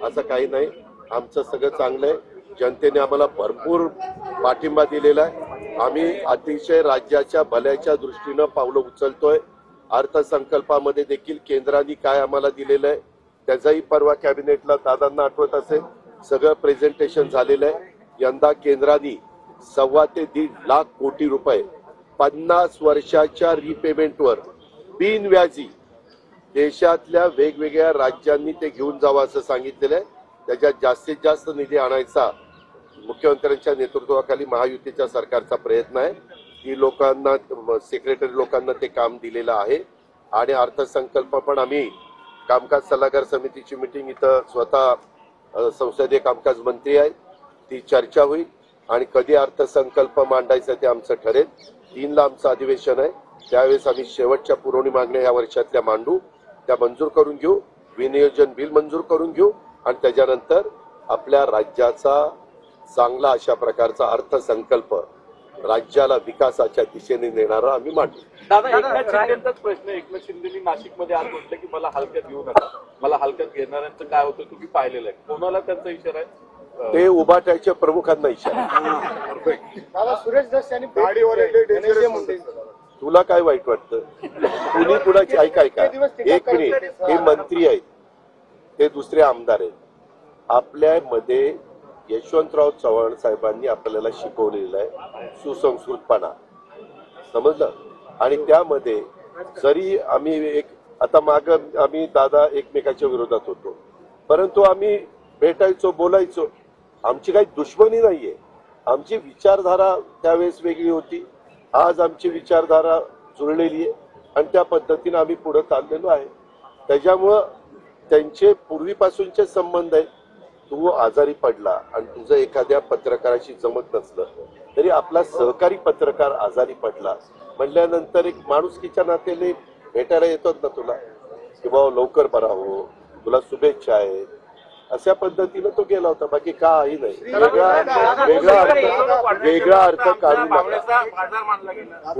असं काही नाही, आमचं सगळं चांगलं आहे. जनतेने आम्हाला भरपूर पाठिंबा दिलेला आहे. आम्ही अतिशय राज्याच्या भल्याच्या दृष्टीनं पावलं उचलतोय. अर्थसंकल्पामध्ये देखील केंद्राने काय आम्हाला दिलेलं आहे त्याचाही परवा कॅबिनेटला दादांना आठवत असेल सगळं प्रेझेंटेशन झालेलं आहे. यंदा केंद्राने 1.25 ते 1.5 लाख कोटी रुपये 50 वर्षाच्या रिपेमेंटवर बिनव्याजी देशातल्या वेगवेगळ्या राज्यांनी ते घेऊन जावं असं सांगितलेलं आहे. त्याच्यात जास्तीत जास्त निधी आणायचा मुख्यमंत्र्यांच्या नेतृत्वाखाली महायुतीच्या सरकारचा प्रयत्न आहे. की लोकांना सेक्रेटरी लोकांना ते काम दिलेलं आहे. आणि अर्थसंकल्प पण आम्ही कामकाज सल्लागार समितीची मीटिंग इथं स्वतः संसदीय कामकाज मंत्री आहेत, ती चर्चा होईल आणि कधी अर्थसंकल्प मांडायचा ते आमचं ठरेल. 3 ला आमचं अधिवेशन आहे, त्यावेळेस आम्ही शेवटच्या पुरवणी मागण्या या वर्षातल्या मांडू, त्या मंजूर करून घेऊ, विनियोजन बिल मंजूर करून घेऊ आणि त्याच्यानंतर आपल्या राज्याचा चांगला अशा प्रकारचा अर्थसंकल्प राज्याला विकासाच्या दिशेने नेणारा आम्ही मांडू. दादा, एकनाथ शिंदेचाच प्रश्न. एकनाथ शिंदेनी नाशिकमध्ये आज म्हटलं की मला हलक्यात घेऊ नका, मला हलक्यात घेणाऱ्यांचं काय होतं तुम्ही पाहिलेलं आहे. कोणाला त्यांचा इशारा आहे? ते उभाट्याच्या प्रमुखांना इशारा. सुरेश दस यांनी तुला काय वाईट वाटतं? कुणी कुणाची ऐकाय का? एक मिनिट, हे मंत्री आहेत, ते दुसरे आमदार आहेत. आपल्या मध्ये यशवंतराव चव्हाण साहेबांनी आपल्याला शिकवलेलं आहे सुसंस्कृतपणा, समजलं. आणि त्यामध्ये जरी आम्ही आता माग आम्ही दादा एकमेकाच्या विरोधात होतो, परंतु आम्ही भेटायचो, बोलायचो. आमची काही दुश्मनी नाहीये. आमची विचारधारा त्यावेळेस वेगळी होती, आज आमची विचारधारा जुळलेली आहे आणि त्या पद्धतीने आम्ही पुढे चाललेलो आहे. त्याच्यामुळं त्यांचे पूर्वीपासूनचे संबंध आहेत. तू आजारी पडला आणि तुझं एखाद्या पत्रकाराशी जमत नसलं तरी आपला सहकारी पत्रकार आजारी पडला म्हटल्यानंतर एक माणुसकीच्या नात्याने भेटायला येतात ना तुला, की बाबा लवकर बरा हो, तुला शुभेच्छा आहेत, अशा पद्धतीनं तो गेला होता. बाकी काही नाही. वेगळा अर्थ काढू नका.